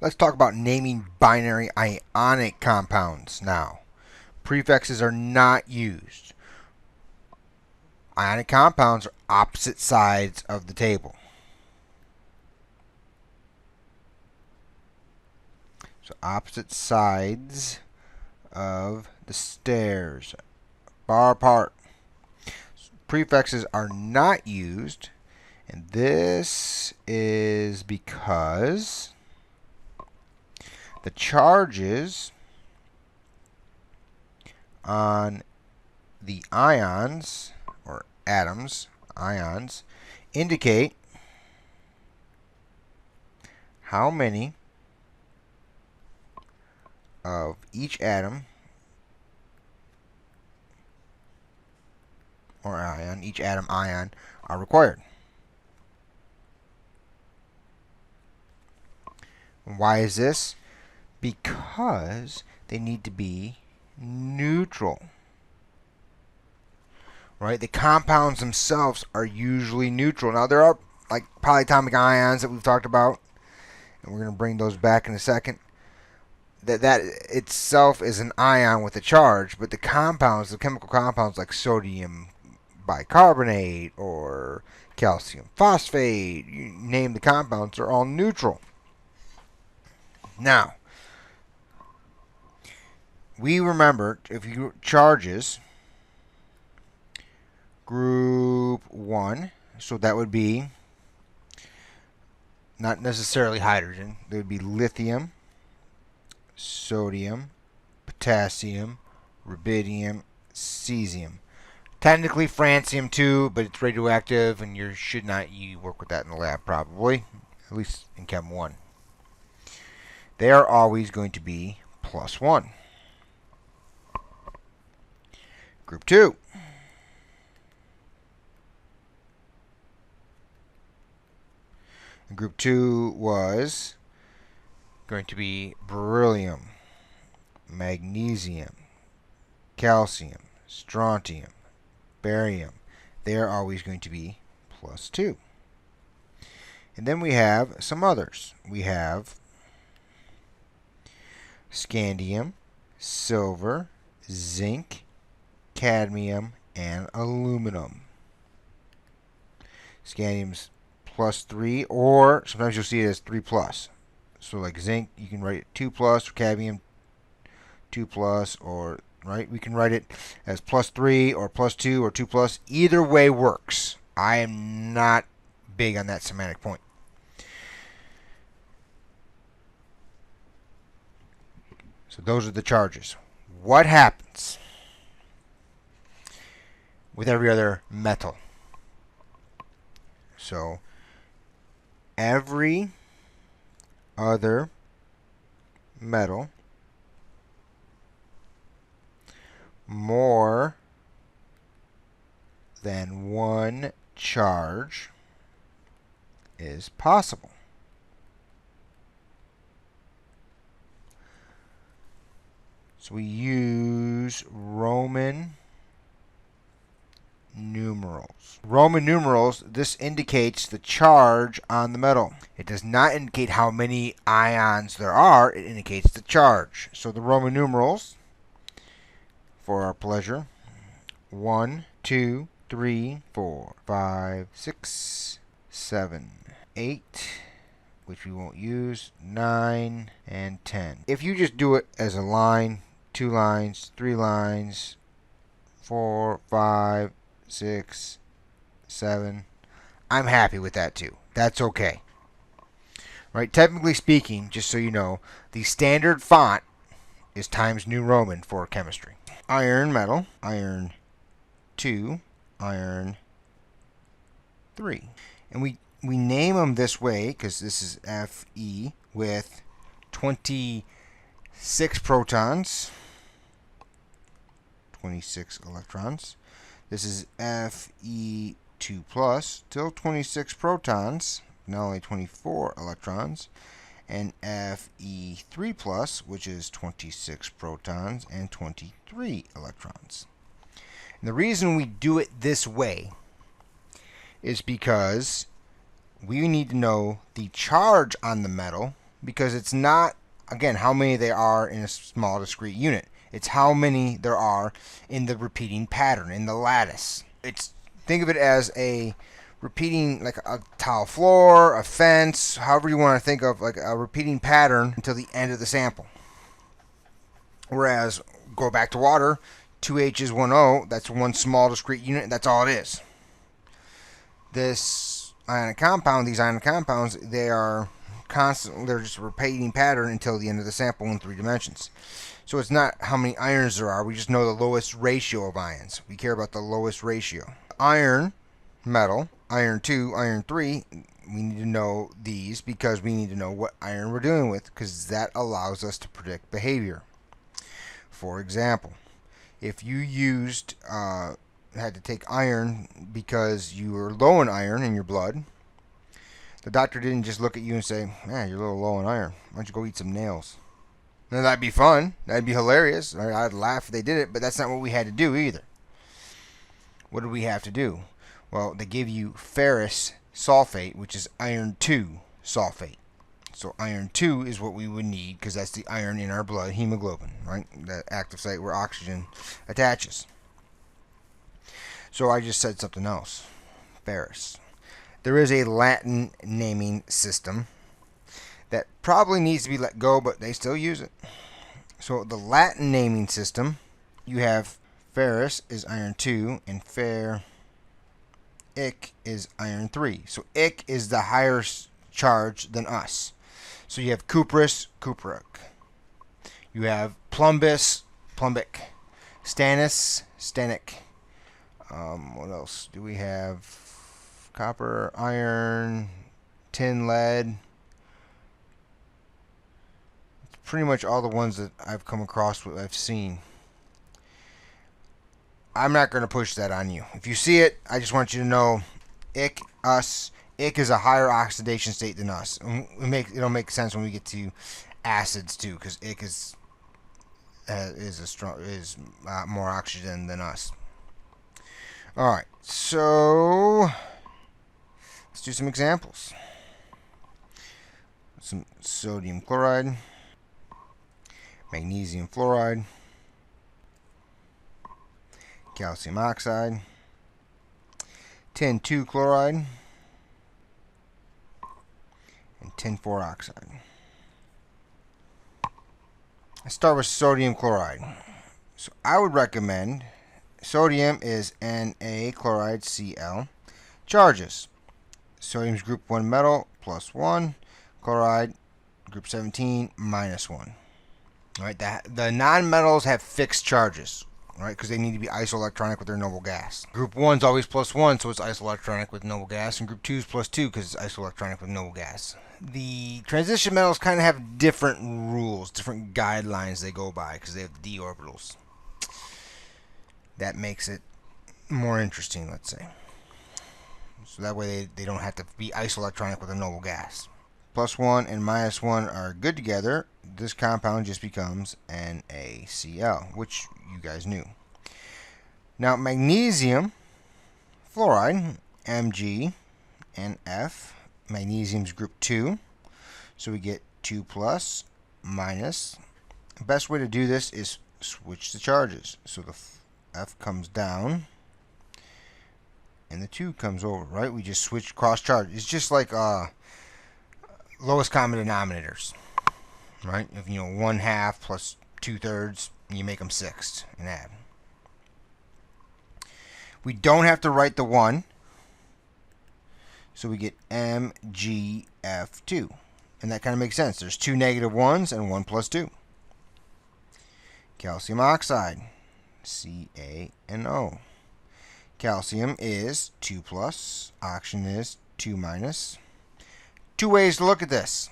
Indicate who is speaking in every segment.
Speaker 1: Let's talk about naming binary ionic compounds now. Prefixes are not used. Ionic compounds are opposite sides of the table. So opposite sides of the stairs, far apart. Prefixes are not used, and this is because the charges on the ions, or atoms, ions, indicate how many of each atom or ion, each atom ion, are required. Why is this? Because they need to be neutral. Right? The compounds themselves are usually neutral. Now there are like polyatomic ions that we've talked about, and we're going to bring those back in a second. That itself is an ion with a charge, but the compounds, the chemical compounds like sodium bicarbonate or calcium phosphate, you name the compounds, are all neutral. Now, we remember if you charges group 1, so that would be not necessarily hydrogen, there would be lithium, sodium, potassium, rubidium, cesium. Technically francium too, but it's radioactive and you should not work with that in the lab probably, at least in Chem 1. They are always going to be +1. Group 2. And group 2 was going to be beryllium, magnesium, calcium, strontium, barium. They are always going to be +2. And then we have some others. We have scandium, silver, zinc, cadmium, and aluminum. Scandium's +3, or sometimes you'll see it as 3+. So like zinc, you can write it 2+, or cadmium 2+, or right, we can write it as +3 or +2 or 2+. Either way works. I am not big on that semantic point. So those are the charges. What happens with every other metal? So every other metal more than one charge is possible. So we use Roman numerals. Roman numerals, this indicates the charge on the metal. It does not indicate how many ions there are, it indicates the charge. So the Roman numerals, for our pleasure, 1, 2, 3, 4, 5, 6, 7, 8, which we won't use, 9, and 10. If you just do it as a line, 2 lines, 3 lines, 4, 5, 6, 7, I'm happy with that too. That's okay. Right? Technically speaking, just so you know, the standard font is Times New Roman for chemistry. Iron metal, iron 2, iron 3. And we name them this way because this is Fe with 26 protons, 26 electrons. This is Fe2+, still 26 protons, now only 24 electrons. And Fe3+, which is 26 protons and 23 electrons. And the reason we do it this way is because we need to know the charge on the metal because it's not, again, how many there are in a small discrete unit. It's how many there are in the repeating pattern, in the lattice. Think of it as a repeating, like a tile floor, a fence, however you want to think of, like a repeating pattern until the end of the sample. Whereas, go back to water, 2H is 1O, that's one small discrete unit, that's all it is. This ionic compound, these ionic compounds, they are constant, they're just a repeating pattern until the end of the sample in 3 dimensions. So it's not how many ions there are, we just know the lowest ratio of ions. We care about the lowest ratio. Iron, metal, iron 2, iron 3, we need to know these because we need to know what iron we're dealing with, because that allows us to predict behavior. For example, if you had to take iron because you were low in iron in your blood, the doctor didn't just look at you and say, man, you're a little low in iron. Why don't you go eat some nails? Now, that'd be fun. That'd be hilarious. I'd laugh if they did it, but that's not what we had to do either. What did we have to do? Well, they give you ferrous sulfate, which is iron 2 sulfate. So iron 2 is what we would need because that's the iron in our blood, hemoglobin, right? The active site where oxygen attaches. So I just said something else. Ferrous. There is a Latin naming system that probably needs to be let go, but they still use it. So the Latin naming system, you have ferrous is iron 2 and ferric is iron 3. So ic is the higher charge than us. So you have cuprous, cupric. You have plumbus, plumbic. Stannous, stannic. What else do we have? Copper, iron, tin, lead. It's pretty much all the ones that I've come across, what I've seen. I'm not going to push that on you. If you see it, I just want you to know ic, us. Ic is a higher oxidation state than us. It'll make sense when we get to acids too, because ic is more oxygen than us. All right, so let's do some examples. Some sodium chloride, magnesium fluoride, calcium oxide, tin 2 chloride, and tin 4 oxide. Let's start with sodium chloride. So I would recommend sodium is Na chloride Cl. Charges. Sodium's group 1 metal plus 1. Chloride group 17 minus 1. All right, the non-metals have fixed charges, right? Because they need to be isoelectronic with their noble gas. Group 1 is always plus 1, so it's isoelectronic with noble gas, and group 2 is plus 2 because it's isoelectronic with noble gas. The transition metals kind of have different rules, different guidelines they go by because they have d orbitals. That makes it more interesting, let's say. So that way they don't have to be isoelectronic with a noble gas. Plus 1 and minus 1 are good together. This compound just becomes NaCl, which you guys knew. Now, magnesium fluoride, Mg and F. Magnesium's group 2. So we get 2 plus minus. The best way to do this is switch the charges. So the F comes down and the 2 comes over, right? We just switch cross charge. It's just like lowest common denominators, right? If 1/2 plus 2/3, you make them sixths and add. We don't have to write the 1, so we get MgF2, and that kind of makes sense. There's 2 negative 1s and 1 plus 2. Calcium oxide, CaNO. Calcium is 2 plus, oxygen is 2 minus. 2 ways to look at this.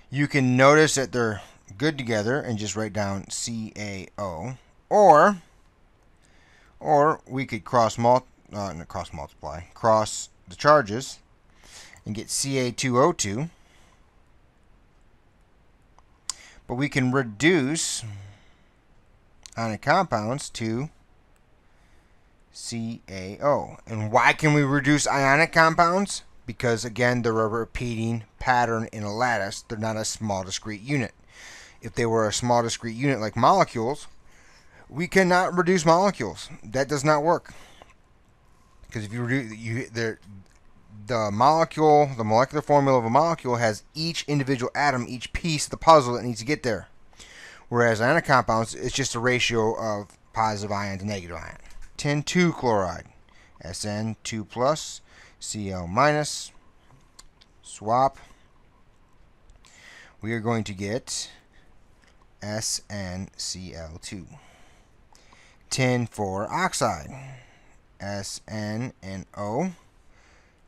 Speaker 1: You can notice that they're good together and just write down CaO, or we could cross the charges and get Ca2O2. But we can reduce ionic compounds to CaO. And why can we reduce ionic compounds? because, again, they're a repeating pattern in a lattice. They're not a small discrete unit. If they were a small discrete unit like molecules, we cannot reduce molecules. That does not work. Because if you reduce the molecular formula of a molecule has each individual atom, each piece of the puzzle that needs to get there. Whereas ionic compounds, it's just a ratio of positive ion to negative ion. Tin 2 chloride, SN2 plus, Cl minus, swap. We are going to get SnCl2. Tin 4 oxide, Sn and O.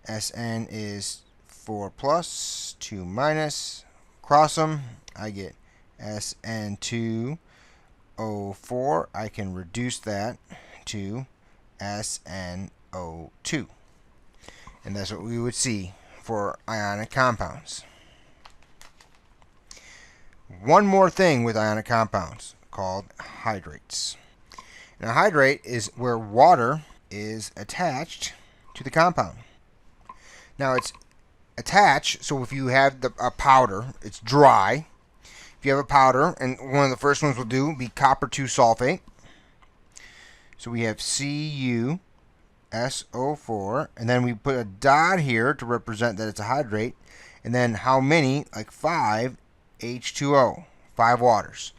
Speaker 1: Sn is 4 plus, 2 minus. Cross them, I get Sn2O4. I can reduce that to SnO2. And that's what we would see for ionic compounds. One more thing with ionic compounds called hydrates. Now, a hydrate is where water is attached to the compound. Now, it's attached, so if you have a powder, it's dry. If you have a powder, and one of the first ones we'll do will be copper 2 sulfate. So we have CuSO4, and then we put a dot here to represent that it's a hydrate, and then how many? Like 5 H2O, 5 waters.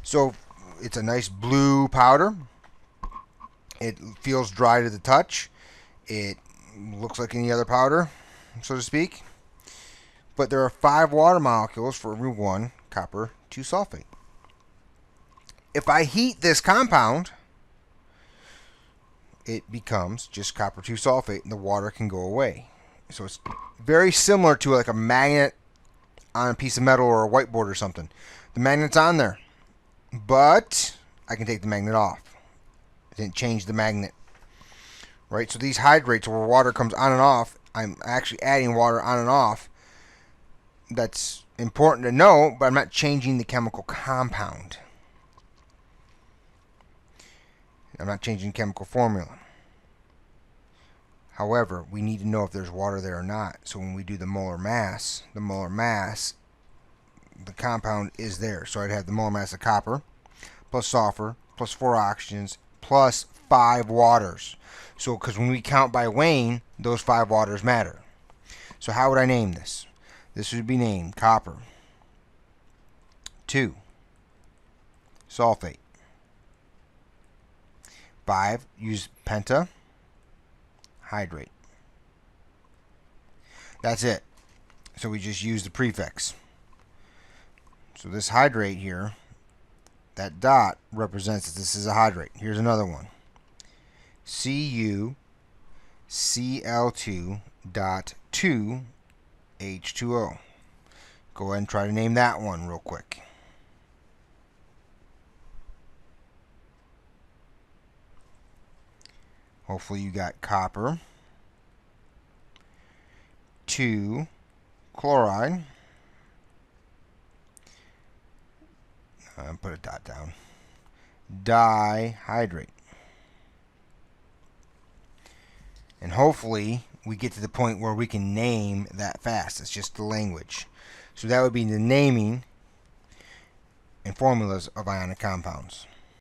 Speaker 1: So it's a nice blue powder. It feels dry to the touch. It looks like any other powder, so to speak. But there are 5 water molecules for every 1 copper 2 sulfate. If I heat this compound, it becomes just copper 2 sulfate, and the water can go away. So it's very similar to like a magnet on a piece of metal or a whiteboard or something. The magnet's on there, but I can take the magnet off. I didn't change the magnet. Right? So these hydrates where water comes on and off, I'm actually adding water on and off. That's important to know, but I'm not changing the chemical compound. I'm not changing chemical formula. However, we need to know if there's water there or not. So when we do the molar mass, the compound is there. So I'd have the molar mass of copper plus sulfur plus 4 oxygens plus 5 waters. So because when we count by weighing, those 5 waters matter. So how would I name this? This would be named copper 2 sulfate. 5, use penta hydrate. That's it. So we just use the prefix. So this hydrate here, that dot represents that this is a hydrate. Here's another one. CuCl2.2 H2O. Go ahead and try to name that one real quick. Hopefully you got copper 2 chloride. Put a dot down. Dihydrate. And hopefully we get to the point where we can name that fast. It's just the language. So that would be the naming and formulas of ionic compounds.